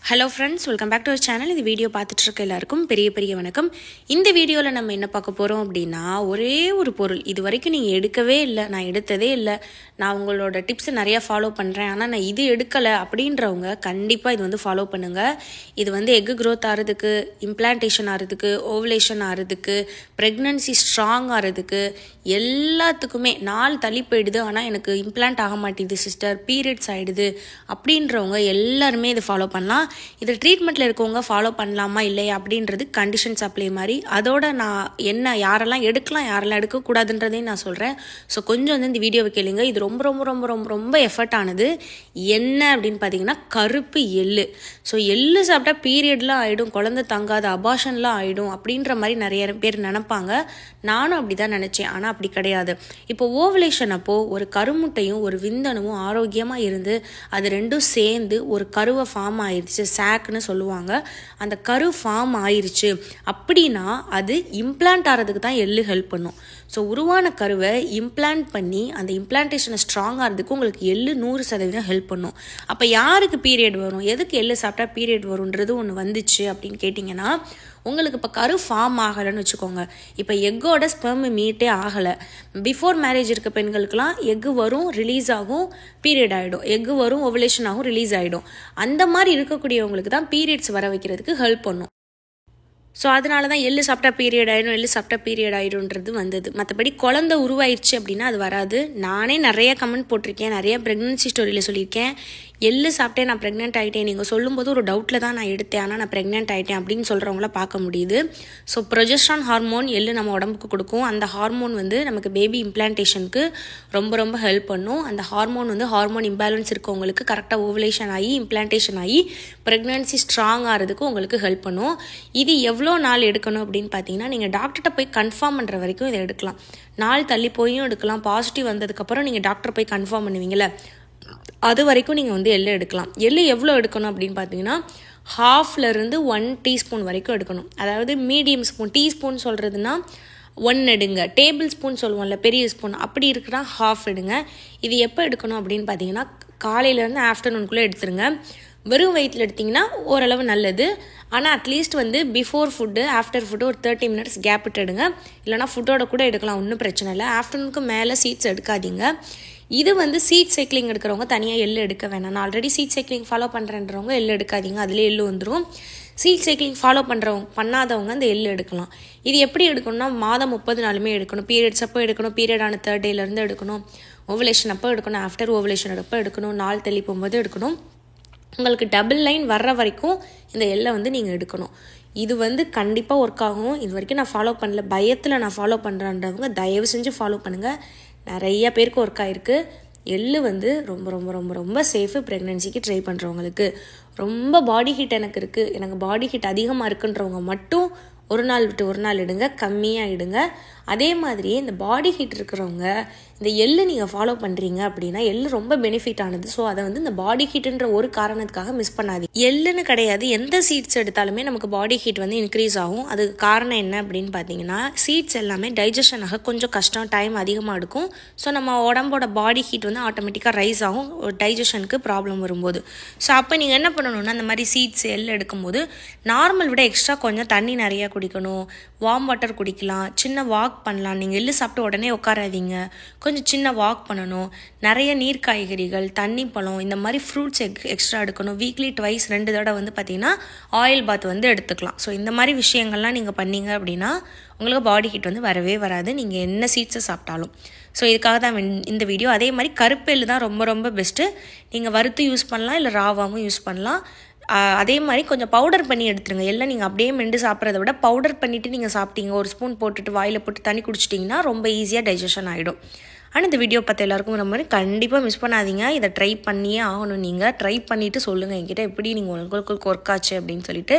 Hello friends, welcome back to our channel. இந்த video பார்த்துட்டு இருக்க எல்லாருக்கும் பெரிய பெரிய வணக்கம். இந்த வீடியோவில் நம்ம என்ன பார்க்க போகிறோம் அப்படின்னா, ஒரே ஒரு பொருள் இது வரைக்கும் நீங்கள் எடுக்கவே இல்லை, நான் எடுத்ததே இல்லை, நான் உங்களோட டிப்ஸை நிறையா ஃபாலோ பண்ணுறேன், ஆனால் நான் இது எடுக்கலை அப்படின்றவங்க கண்டிப்பாக இது வந்து ஃபாலோ பண்ணுங்கள். இது வந்து எக்கு க்ரோத் ஆகிறதுக்கு, இம்ப்ளான்டேஷன் ஆகிறதுக்கு, ஓவலேஷன் ஆகிறதுக்கு, ப்ரெக்னன்சி ஸ்ட்ராங் ஆகிறதுக்கு எல்லாத்துக்குமே. நாள் தள்ளி போயிடுது ஆனால் எனக்கு இம்ப்ளான்ட் ஆக மாட்டேங்குது சிஸ்டர், பீரியட்ஸ் ஆகிடுது அப்படின்றவங்க எல்லாருமே இதை ஃபாலோ பண்ணலாம். இது ட்ரீட்மெண்ட்டில் இருக்கவங்க ஃபாலோ பண்ணலாமா இல்லையா அப்படின்றது கண்டிஷன்ஸ் அப்ளை மாதிரி. அதோட நான் யாரெல்லாம் எடுக்கலாம் யாரெல்லாம் எடுக்கக்கூடாதுன்றதையும் நான் சொல்கிறேன். ஸோ கொஞ்சம் வந்து இந்த வீடியோவை கேளுங்க. இது ரொம்ப ரொம்ப ரொம்ப ரொம்ப ரொம்ப எஃபர்ட் ஆனது. என்ன அப்படின்னு பார்த்தீங்கன்னா, கருப்பு எள்ளு. ஸோ எள்ளு சாப்பிட்டா பீரியட்லாம் ஆகிடும், குழந்தை தங்காத, அபார்ஷன்லாம் ஆகிடும் அப்படின்ற மாதிரி நிறைய பேர் நினைப்பாங்க. நானும் அப்படி தான் நினச்சேன், ஆனால் அப்படி கிடையாது. இப்போ ஓவலேஷன் அப்போது ஒரு கருமுட்டையும் ஒரு விந்தணுவும் ஆரோக்கியமாக இருந்து அது ரெண்டும் சேர்ந்து ஒரு கருவை ஃபார்ம் ஆயிடுச்சு, சாக்னு சொல்லுவாங்க. அந்த கரு ஃபார்ம் ஆயிடுச்சு அப்படின்னா அது இம்ப்ளான்ட் ஆகிறதுக்கு தான் எள்ளு ஹெல்ப் பண்ணும். ஸோ உருவான கருவை இம்ப்ளான்ட் பண்ணி அந்த இம்ப்ளான்டேஷனை ஸ்ட்ராங் ஆகிறதுக்கு உங்களுக்கு எள்ளு 100% ஹெல்ப் பண்ணும். அப்போ யாருக்கு பீரியட் வரும், எதுக்கு எள்ளு சாப்பிட்டா பீரியட் வரும்ன்றது ஒன்று வந்துச்சு அப்படின்னு கேட்டிங்கன்னா, உங்களுக்கு இப்போ கரு ஃபார்ம் ஆகலைன்னு வச்சுக்கோங்க. இப்போ எக்கோட ஸ்பெர்ம் மீட்டே ஆகலை. பிஃபோர் மேரேஜ் இருக்க பெண்களுக்கெல்லாம் எக்கு வரும், ரிலீஸ் ஆகும், பீரியட் ஆகிடும். எக்கு வரும், ஓவலேஷன் ஆகும், ரிலீஸ் ஆகிடும். அந்த மாதிரி இருக்கக்கூடியவங்களுக்கு தான் பீரியட்ஸ் வர வைக்கிறதுக்கு ஹெல்ப் பண்ணும். ஸோ அதனால தான் எள்ளு சாப்பிட்டா பீரியட் ஆகிடும், எள்ளு சாப்பிட்டா பீரியட் ஆகிடும்ன்றது வந்தது. மற்றபடி குழந்தை உருவாயிடுச்சு அப்படின்னா அது வராது. நானே நிறைய கமெண்ட் போட்டிருக்கேன், நிறைய ப்ரெக்னன்சி ஸ்டோரியில் சொல்லியிருக்கேன். எள்ளு சாப்பிட்டே நான் ப்ரெக்னென்ட் ஆகிட்டேன், நீங்கள் சொல்லும்போது ஒரு டவுட்டில் தான் நான் எடுத்தேன், ஆனால் நான் ப்ரெக்னென்ட் ஆகிட்டேன் அப்படின்னு சொல்கிறவங்கள பார்க்க முடியுது. ஸோ ப்ரொஜெஸ்ட்ரான் ஹார்மோன் எள்ளு நம்ம உடம்புக்கு கொடுக்கும். அந்த ஹார்மோன் வந்து நமக்கு பேபி இம்ப்ளான்டேஷனுக்கு ரொம்ப ரொம்ப ஹெல்ப் பண்ணும். அந்த ஹார்மோன் வந்து ஹார்மோன் இம்பேலன்ஸ் இருக்கவங்களுக்கு கரெக்டாக ஓவலேஷன் ஆகி இம்ப்ளான்டேஷன் ஆகி ப்ரெக்னன்சி ஸ்ட்ராங் ஆகிறதுக்கு உங்களுக்கு ஹெல்ப் பண்ணும். இது எவ்வளோ நாள் எடுக்கணும் அப்படின்னு பார்த்தீங்கன்னா, நீங்கள் டாக்டர்கிட்ட போய் கன்ஃபார்ம் பண்ணுற வரைக்கும் இதை எடுக்கலாம். நாள் தள்ளி போயும் எடுக்கலாம். பாசிட்டிவ் வந்ததுக்கப்புறம் நீங்கள் டாக்டர் போய் கன்ஃபார்ம் பண்ணுவீங்களே, அது வரைக்கும் நீங்கள் வந்து எள்ளு எடுக்கலாம். எள்ளு எவ்வளோ எடுக்கணும் அப்படின்னு பார்த்தீங்கன்னா, 1/2 1 டீஸ்பூன் வரைக்கும் எடுக்கணும். அதாவது மீடியம் ஸ்பூன், டீஸ்பூன் சொல்கிறதுனா 1 எடுங்க, டேபிள் ஸ்பூன் சொல்லுவோம்ல பெரிய ஸ்பூன், அப்படி இருக்கிறா 1/2 எடுங்க. இது எப்போ எடுக்கணும் அப்படின்னு பார்த்தீங்கன்னா, காலையிலேருந்து ஆஃப்டர்நூனுக்குள்ளே எடுத்துருங்க. வெறும் வயிற்றில் எடுத்திங்கன்னா ஓரளவு நல்லது. ஆனால் அட்லீஸ்ட் வந்து பிஃபோர் ஃபுட்டு ஆஃப்டர் ஃபுட்டு ஒரு 30 மினிட்ஸ் கேப் விட்டு எடுங்க. இல்லைனா ஃபுட்டோட கூட எடுக்கலாம், ஒன்றும் பிரச்சனை இல்லை. ஆஃப்டர்நூனுக்கு மேலே சீட்ஸ் எடுக்காதீங்க. இது வந்து சீட் சைக்கிளிங் எடுக்கிறவங்க தனியாக எள்ளு எடுக்க வேணாம். நான் ஆல்ரெடி சீட் சைக்கிளிங் ஃபாலோ பண்ணுறேன்றவங்க எள்ளு எடுக்காதீங்க, அதிலே எள்ளு வந்துடும். சீட் சைக்கிளிங் ஃபாலோ பண்ணாதவங்க அந்த எள்ளு எடுக்கலாம். இது எப்படி எடுக்கணும்னா, மாதம் 30 நாளுமே எடுக்கணும். பீரியட்ஸ் அப்போ எடுக்கணும், பீரியட் ஆன 3rd டேலேருந்து எடுக்கணும், ஓவலேஷன் அப்போ எடுக்கணும், ஆஃப்டர் ஓவலேஷன் அப்போ எடுக்கணும், நாள் தள்ளி போகும்போது எடுக்கணும். உங்களுக்கு டபுள் லைன் வர்ற வரைக்கும் இந்த எள்ளை வந்து நீங்கள் எடுக்கணும். இது வந்து கண்டிப்பாக ஒர்க் ஆகும். இது வரைக்கும் நான் ஃபாலோ பண்ணல, பயத்தில் நான் ஃபாலோ பண்ணுறேன்றவங்க தயவு செஞ்சு ஃபாலோ பண்ணுங்கள். நிறைய பேருக்கு ஒர்க் ஆகிருக்கு. எள்ளு வந்து ரொம்ப ரொம்ப ரொம்ப ரொம்ப சேஃபு. ப்ரெக்னென்சிக்கு ட்ரை பண்ணுறவங்களுக்கு. ரொம்ப பாடி ஹீட் எனக்கு இருக்குது, எனக்கு பாடி ஹீட் அதிகமாக இருக்குன்றவங்க மட்டும் ஒரு நாள் விட்டு ஒரு நாள் எடுங்க, கம்மியாக எடுங்க. அதே மாதிரி இந்த பாடி ஹீட் இருக்கிறவங்க இந்த எள்ளு நீங்கள் ஃபாலோ பண்ணுறீங்க அப்படின்னா, எள்ளு ரொம்ப பெனிஃபிட் ஆனது. ஸோ அதை வந்து இந்த பாடி ஹீட்டுன்ற ஒரு காரணத்துக்காக மிஸ் பண்ணாதீங்க. எள்ளுன்னு கிடையாது, எந்த சீட்ஸ் எடுத்தாலுமே நமக்கு பாடி ஹீட் வந்து இன்க்ரீஸ் ஆகும். அதுக்கு காரணம் என்ன அப்படின்னு பார்த்தீங்கன்னா, சீட்ஸ் எல்லாமே டைஜஷன் ஆக கொஞ்சம் கஷ்டம், டைம் அதிகமாக எடுக்கும். ஸோ நம்ம உடம்போட பாடி ஹீட் வந்து ஆட்டோமேட்டிக்காக ரைஸ் ஆகும் டைஜஷனுக்கு ப்ராப்ளம் வரும்போது. ஸோ அப்போ நீங்கள் என்ன பண்ணணும்னா, அந்த மாதிரி சீட்ஸ் எள்ளு எடுக்கும்போது நார்மல் விட எக்ஸ்ட்ரா கொஞ்சம் தண்ணி நிறையா குடிக்கணும், வார்ம் வாட்டர் குடிக்கலாம், சின்ன வாக் பண்ணலாம். நீங்கள் எள்ளு சாப்பிட்டு உடனே உட்காராதீங்க, கொஞ்சம் சின்ன வாக் பண்ணணும், நிறைய நீர் காய்கறிகள், தண்ணி பழம், இந்த மாதிரி ஃப்ரூட்ஸ் எக்ஸ்ட்ரா எடுக்கணும். வீக்லி 2 தடவை வந்து பார்த்திங்கன்னா ஆயில் பாத் வந்து எடுத்துக்கலாம். ஸோ இந்த மாதிரி விஷயங்கள்லாம் நீங்கள் பண்ணீங்க அப்படின்னா உங்களுக்கு பாடி ஹீட் வந்து வரவே வராது, நீங்கள் என்ன சீட்ஸை சாப்பிட்டாலும். ஸோ இதுக்காக தான் இந்த வீடியோ. அதே மாதிரி கருப்பு எள்ளு தான் ரொம்ப ரொம்ப பெஸ்ட்டு. நீங்கள் வறுத்து யூஸ் பண்ணலாம், இல்லை ராவாகவும் யூஸ் பண்ணலாம். அதே மாதிரி கொஞ்சம் பவுடர் பண்ணி எடுத்துருங்க. எல்லாம் நீங்கள் அப்படியே மெண்டு சாப்பிட்றத விட பவுடர் பண்ணிவிட்டு நீங்கள் சாப்பிட்டீங்க, ஒரு ஸ்பூன் போட்டுட்டு வாயில் போட்டு தண்ணி குடிச்சிட்டிங்கன்னா ரொம்ப ஈஸியாக டைஜஷன் ஆகிடும். ஆனால் இந்த வீடியோ பார்த்து எல்லாருக்கும் ரொம்ப கண்டிப்பாக மிஸ் பண்ணாதீங்க. இதை ட்ரை பண்ணியே ஆகணும். நீங்கள் ட்ரை பண்ணிவிட்டு சொல்லுங்கள் என்கிட்ட எப்படி நீங்கள் உங்களுக்கு ஒர்க் ஆச்சு அப்படின்னு சொல்லிட்டு.